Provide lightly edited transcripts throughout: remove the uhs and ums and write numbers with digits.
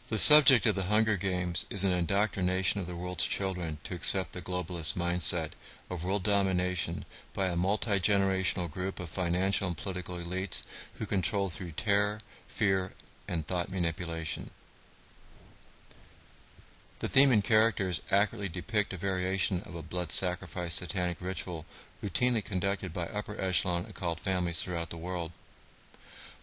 The subject of the Hunger Games is an indoctrination of the world's children to accept the globalist mindset of world domination by a multi-generational group of financial and political elites who control through terror, fear, and thought manipulation. The theme and characters accurately depict a variation of a blood sacrifice satanic ritual routinely conducted by upper echelon occult families throughout the world.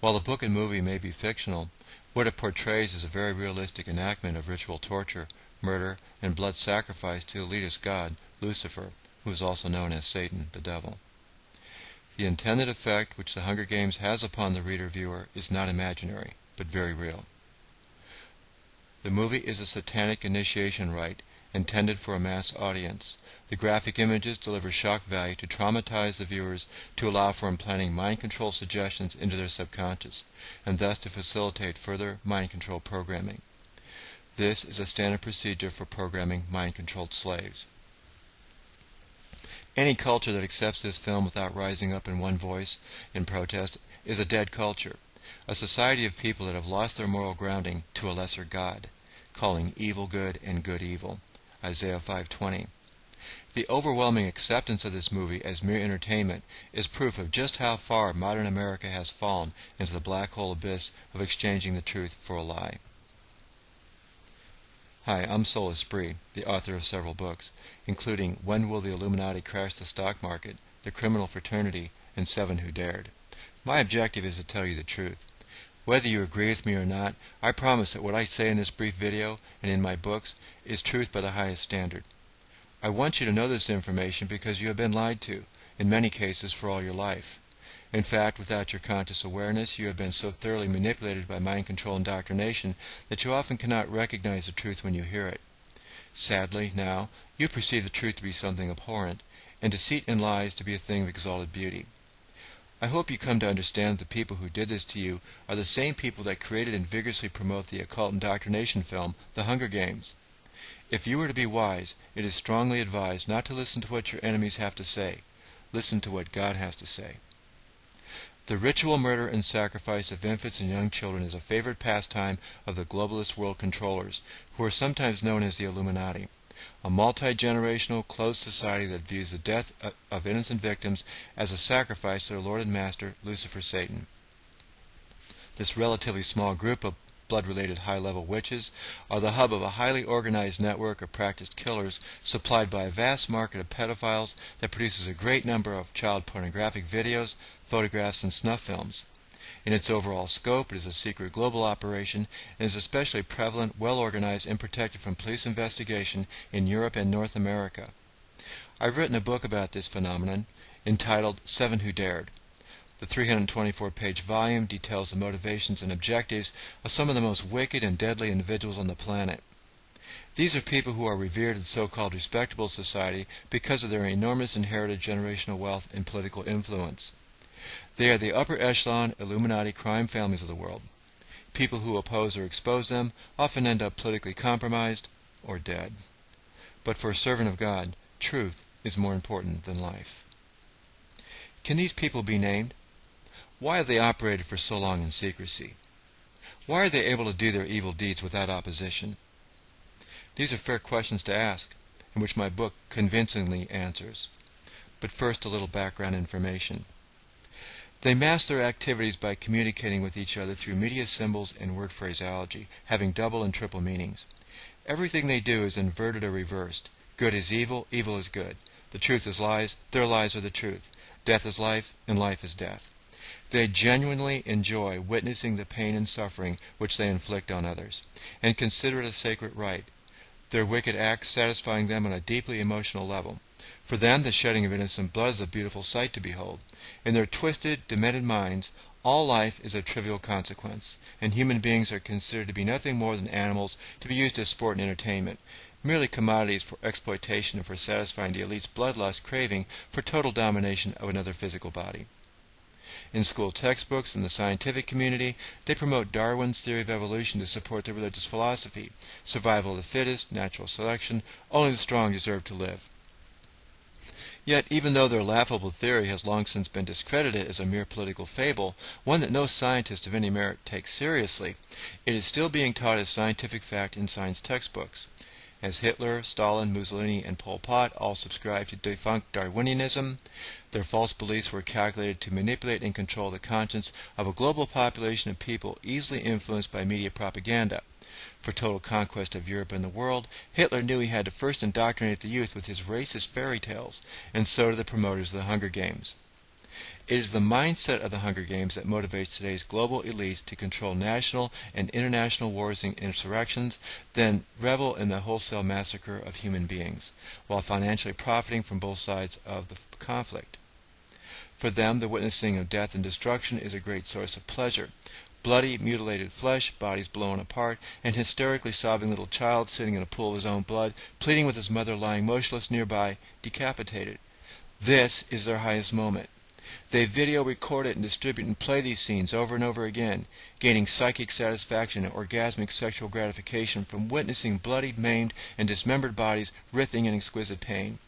While the book and movie may be fictional, what it portrays is a very realistic enactment of ritual torture, murder, and blood sacrifice to the elitist god, Lucifer, who is also known as Satan, the devil. The intended effect which the Hunger Games has upon the reader-viewer is not imaginary, but very real. The movie is a satanic initiation rite intended for a mass audience. The graphic images deliver shock value to traumatize the viewers to allow for implanting mind control suggestions into their subconscious, and thus to facilitate further mind control programming. This is a standard procedure for programming mind-controlled slaves. Any culture that accepts this film without rising up in one voice in protest is a dead culture, a society of people that have lost their moral grounding to a lesser God, calling evil good and good evil. Isaiah 5:20. The overwhelming acceptance of this movie as mere entertainment is proof of just how far modern America has fallen into the black hole abyss of exchanging the truth for a lie. Hi, I'm Sol Esprit, the author of several books, including When Will the Illuminati Crash the Stock Market?, The Criminal Fraternity, and 7 Who Dared. My objective is to tell you the truth. Whether you agree with me or not, I promise that what I say in this brief video and in my books is truth by the highest standard. I want you to know this information because you have been lied to, in many cases for all your life. In fact, without your conscious awareness, you have been so thoroughly manipulated by mind control indoctrination that you often cannot recognize the truth when you hear it. Sadly, now, you perceive the truth to be something abhorrent, and deceit and lies to be a thing of exalted beauty. I hope you come to understand that the people who did this to you are the same people that created and vigorously promote the occult indoctrination film, The Hunger Games. If you were to be wise, it is strongly advised not to listen to what your enemies have to say. Listen to what God has to say. The ritual murder and sacrifice of infants and young children is a favorite pastime of the globalist world controllers, who are sometimes known as the Illuminati, a multi-generational, closed society that views the death of innocent victims as a sacrifice to their Lord and Master, Lucifer Satan. This relatively small group of blood-related high-level witches are the hub of a highly organized network of practiced killers supplied by a vast market of pedophiles that produces a great number of child pornographic videos, photographs, and snuff films. In its overall scope, it is a secret global operation and is especially prevalent, well-organized, and protected from police investigation in Europe and North America. I've written a book about this phenomenon entitled 7 Who Dared. The 324-page volume details the motivations and objectives of some of the most wicked and deadly individuals on the planet. These are people who are revered in so-called respectable society because of their enormous inherited generational wealth and political influence. They are the upper echelon Illuminati crime families of the world. People who oppose or expose them often end up politically compromised or dead. But for a servant of God, truth is more important than life. Can these people be named? Why have they operated for so long in secrecy? Why are they able to do their evil deeds without opposition? These are fair questions to ask, and which my book convincingly answers. But first, a little background information. They mask their activities by communicating with each other through media symbols and word phraseology, having double and triple meanings. Everything they do is inverted or reversed. Good is evil, evil is good. The truth is lies, their lies are the truth. Death is life, and life is death. They genuinely enjoy witnessing the pain and suffering which they inflict on others, and consider it a sacred right, their wicked acts satisfying them on a deeply emotional level. For them, the shedding of innocent blood is a beautiful sight to behold. In their twisted, demented minds, all life is of trivial consequence, and human beings are considered to be nothing more than animals to be used as sport and entertainment, merely commodities for exploitation and for satisfying the elite's bloodlust craving for total domination of another physical body. In school textbooks and the scientific community, they promote Darwin's theory of evolution to support their religious philosophy: survival of the fittest, natural selection, only the strong deserve to live. Yet, even though their laughable theory has long since been discredited as a mere political fable, one that no scientist of any merit takes seriously, it is still being taught as scientific fact in science textbooks. As Hitler, Stalin, Mussolini, and Pol Pot all subscribed to defunct Darwinianism, their false beliefs were calculated to manipulate and control the conscience of a global population of people easily influenced by media propaganda. For total conquest of Europe and the world, Hitler knew he had to first indoctrinate the youth with his racist fairy tales, and so did the promoters of the Hunger Games. It is the mindset of the Hunger Games that motivates today's global elites to control national and international wars and insurrections, then revel in the wholesale massacre of human beings, while financially profiting from both sides of the conflict. For them, the witnessing of death and destruction is a great source of pleasure. Bloody, mutilated flesh, bodies blown apart, and hysterically sobbing little child sitting in a pool of his own blood, pleading with his mother lying motionless nearby, decapitated. This is their highest moment. They video record it and distribute and play these scenes over and over again, gaining psychic satisfaction and orgasmic sexual gratification from witnessing bloodied, maimed, and dismembered bodies writhing in exquisite pain.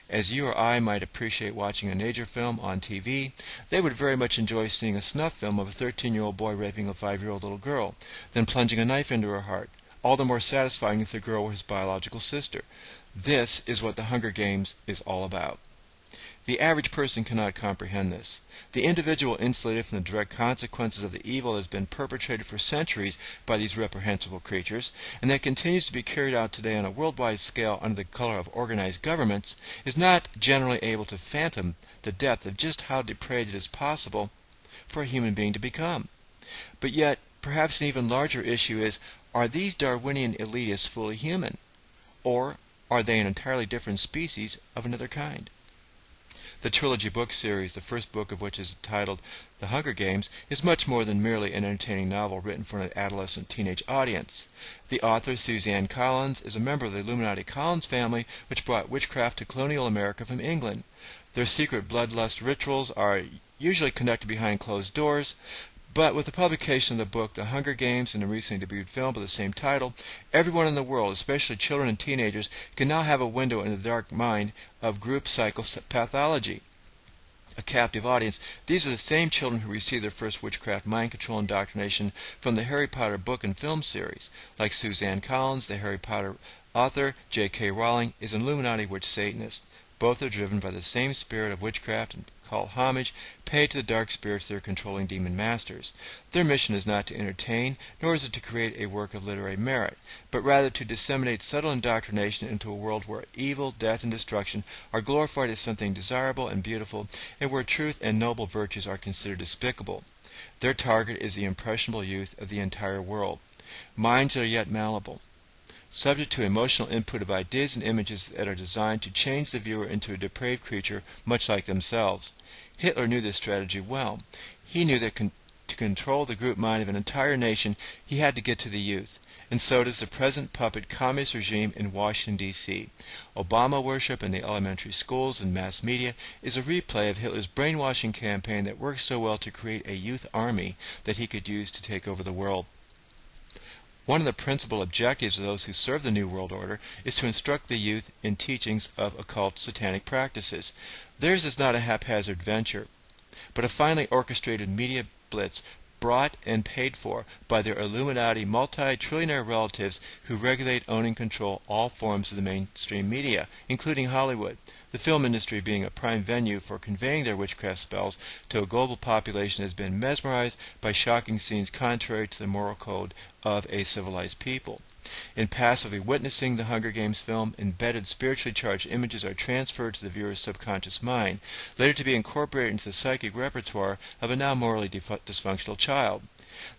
As you or I might appreciate watching a nature film on TV, they would very much enjoy seeing a snuff film of a 13-year-old boy raping a 5-year-old little girl, then plunging a knife into her heart, all the more satisfying if the girl were his biological sister. This is what the Hunger Games is all about. The average person cannot comprehend this. The individual insulated from the direct consequences of the evil that has been perpetrated for centuries by these reprehensible creatures, and that continues to be carried out today on a worldwide scale under the color of organized governments, is not generally able to fathom the depth of just how depraved it is possible for a human being to become. But yet, perhaps an even larger issue is, are these Darwinian elitists fully human? Or are they an entirely different species of another kind? The trilogy book series, the first book of which is titled The Hunger Games, is much more than merely an entertaining novel written for an adolescent teenage audience. The author, Suzanne Collins, is a member of the Illuminati Collins family, which brought witchcraft to colonial America from England. Their secret bloodlust rituals are usually conducted behind closed doors, but with the publication of the book The Hunger Games and a recently debuted film of the same title, everyone in the world, especially children and teenagers, can now have a window into the dark mind of group psychopathology. A captive audience, these are the same children who received their first witchcraft mind control indoctrination from the Harry Potter book and film series. Like Suzanne Collins, the Harry Potter author, J.K. Rowling, is an Illuminati witch Satanist. Both are driven by the same spirit of witchcraft and call homage paid to the dark spirits they are controlling demon masters. Their mission is not to entertain, nor is it to create a work of literary merit, but rather to disseminate subtle indoctrination into a world where evil, death, and destruction are glorified as something desirable and beautiful, and where truth and noble virtues are considered despicable. Their target is the impressionable youth of the entire world. Minds that are yet malleable, subject to emotional input of ideas and images that are designed to change the viewer into a depraved creature much like themselves. Hitler knew this strategy well. He knew that to control the group mind of an entire nation, he had to get to the youth. And so does the present puppet communist regime in Washington, D.C. Obama worship in the elementary schools and mass media is a replay of Hitler's brainwashing campaign that worked so well to create a youth army that he could use to take over the world. One of the principal objectives of those who serve the New World Order is to instruct the youth in teachings of occult satanic practices. Theirs is not a haphazard venture, but a finely orchestrated media blitz brought and paid for by their Illuminati multi-trillionaire relatives who regulate, own, and control all forms of the mainstream media, including Hollywood, the film industry being a prime venue for conveying their witchcraft spells to a global population that has been mesmerized by shocking scenes contrary to the moral code of a civilized people. In passively witnessing the Hunger Games film, embedded spiritually charged images are transferred to the viewer's subconscious mind, later to be incorporated into the psychic repertoire of a now morally dysfunctional child.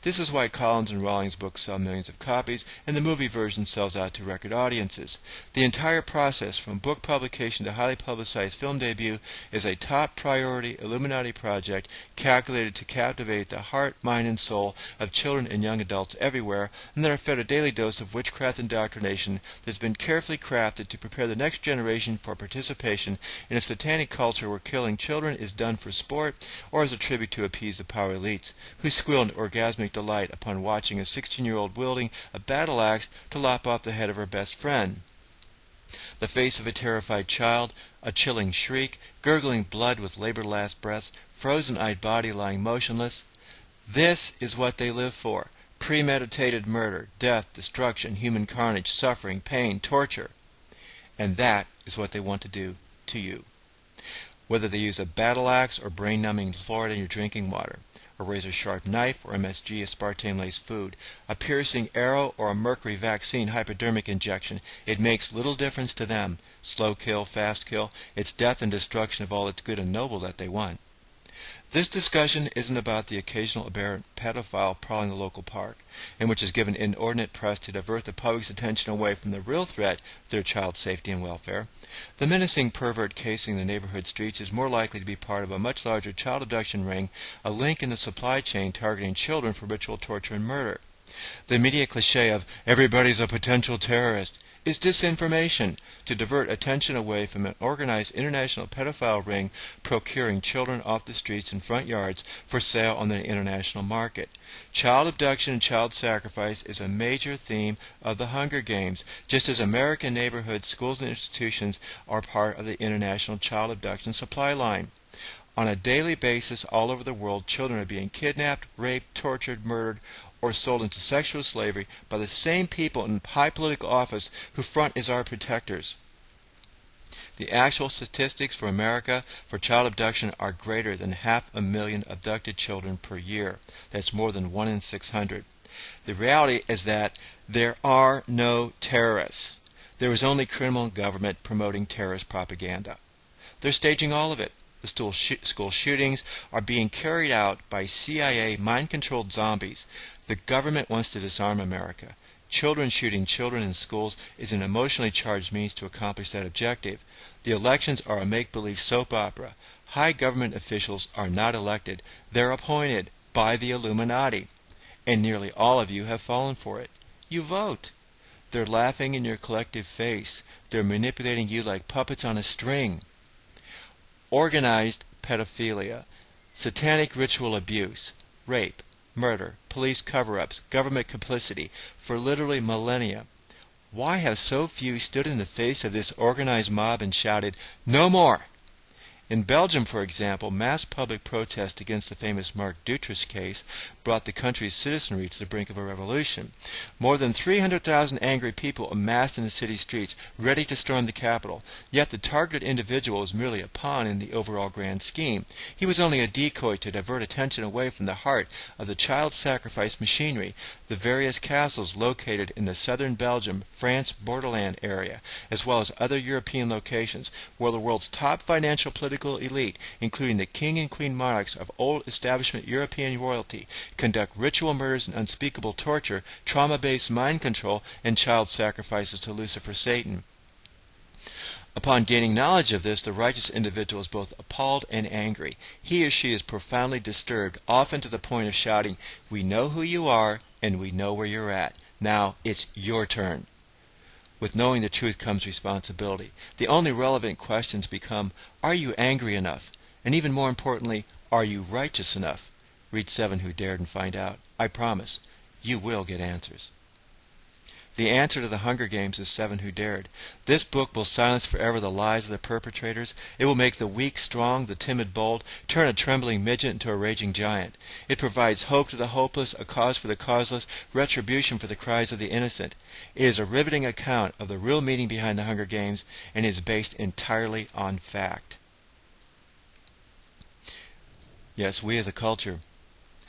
This is why Collins and Rowling's books sell millions of copies, and the movie version sells out to record audiences. The entire process, from book publication to highly publicized film debut, is a top priority Illuminati project calculated to captivate the heart, mind, and soul of children and young adults everywhere, and that are fed a daily dose of witchcraft indoctrination that has been carefully crafted to prepare the next generation for participation in a satanic culture where killing children is done for sport or as a tribute to appease the power elites, who squeal in orgasmic delight upon watching a 16-year-old wielding a battle axe to lop off the head of her best friend. The face of a terrified child, a chilling shriek, gurgling blood with labored last breaths, frozen-eyed body lying motionless. This is what they live for. Premeditated murder, death, destruction, human carnage, suffering, pain, torture. And that is what they want to do to you. Whether they use a battle axe or brain-numbing fluoride in your drinking water, a razor-sharp knife or MSG aspartame-laced food, a piercing arrow or a mercury vaccine hypodermic injection, it makes little difference to them. Slow kill, fast kill, it's death and destruction of all that's good and noble that they want. This discussion isn't about the occasional aberrant pedophile prowling the local park, and which is given inordinate press to divert the public's attention away from the real threat to their child's safety and welfare. The menacing pervert casing the neighborhood streets is more likely to be part of a much larger child abduction ring, a link in the supply chain targeting children for ritual torture and murder. The immediate cliché of "everybody's a potential terrorist" is disinformation to divert attention away from an organized international pedophile ring procuring children off the streets and front yards for sale on the international market. Child abduction and child sacrifice is a major theme of the Hunger Games, just as American neighborhoods, schools, and institutions are part of the international child abduction supply line. On a daily basis all over the world, children are being kidnapped, raped, tortured, murdered, or sold into sexual slavery by the same people in high political office who front as our protectors. The actual statistics for America for child abduction are greater than 500,000 abducted children per year. That's more than 1 in 600. The reality is that there are no terrorists. There is only criminal government promoting terrorist propaganda. They're staging all of it. The school shootings are being carried out by CIA mind-controlled zombies. The government wants to disarm America. Children shooting children in schools is an emotionally charged means to accomplish that objective. The elections are a make-believe soap opera. High government officials are not elected. They're appointed by the Illuminati. And nearly all of you have fallen for it. You vote. They're laughing in your collective face. They're manipulating you like puppets on a string. Organized pedophilia, satanic ritual abuse, rape, murder, police cover-ups, government complicity for literally millennia. Why have so few stood in the face of this organized mob and shouted, "No more"? In Belgium, for example, mass public protest against the famous Mark Dutroux case brought the country's citizenry to the brink of a revolution. More than 300,000 angry people amassed in the city streets, ready to storm the Capitol. Yet the targeted individual was merely a pawn in the overall grand scheme. He was only a decoy to divert attention away from the heart of the child sacrifice machinery, the various castles located in the southern Belgium, France borderland area, as well as other European locations, where the world's top financial political elite, including the king and queen monarchs of old establishment European royalty, conduct ritual murders and unspeakable torture, trauma-based mind control, and child sacrifices to Lucifer Satan. Upon gaining knowledge of this, the righteous individual is both appalled and angry. He or she is profoundly disturbed, often to the point of shouting, "We know who you are, and we know where you're at. Now it's your turn." With knowing the truth comes responsibility. The only relevant questions become, are you angry enough? And even more importantly, are you righteous enough? Read 7 Who Dared and find out. I promise, you will get answers. The answer to the Hunger Games is 7 Who Dared. This book will silence forever the lies of the perpetrators. It will make the weak strong, the timid bold, turn a trembling midget into a raging giant. It provides hope to the hopeless, a cause for the causeless, retribution for the cries of the innocent. It is a riveting account of the real meaning behind the Hunger Games, and is based entirely on fact. Yes, we as a culture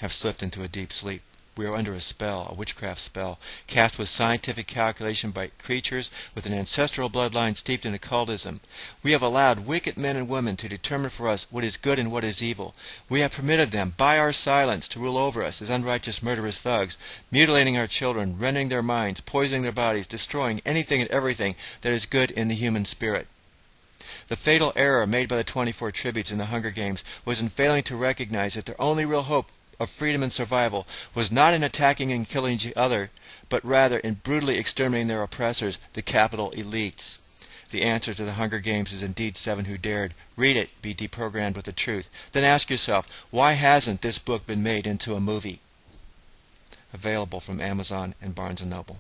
have slipped into a deep sleep. We are under a spell, a witchcraft spell, cast with scientific calculation by creatures with an ancestral bloodline steeped in occultism. We have allowed wicked men and women to determine for us what is good and what is evil. We have permitted them, by our silence, to rule over us as unrighteous murderous thugs, mutilating our children, rending their minds, poisoning their bodies, destroying anything and everything that is good in the human spirit. The fatal error made by the 24 tributes in the Hunger Games was in failing to recognize that their only real hope of freedom and survival was not in attacking and killing each other, but rather in brutally exterminating their oppressors, the capital elites. The answer to the Hunger Games is indeed 7 Who Dared. Read it, be deprogrammed with the truth. Then ask yourself, why hasn't this book been made into a movie? Available from Amazon and Barnes & Noble.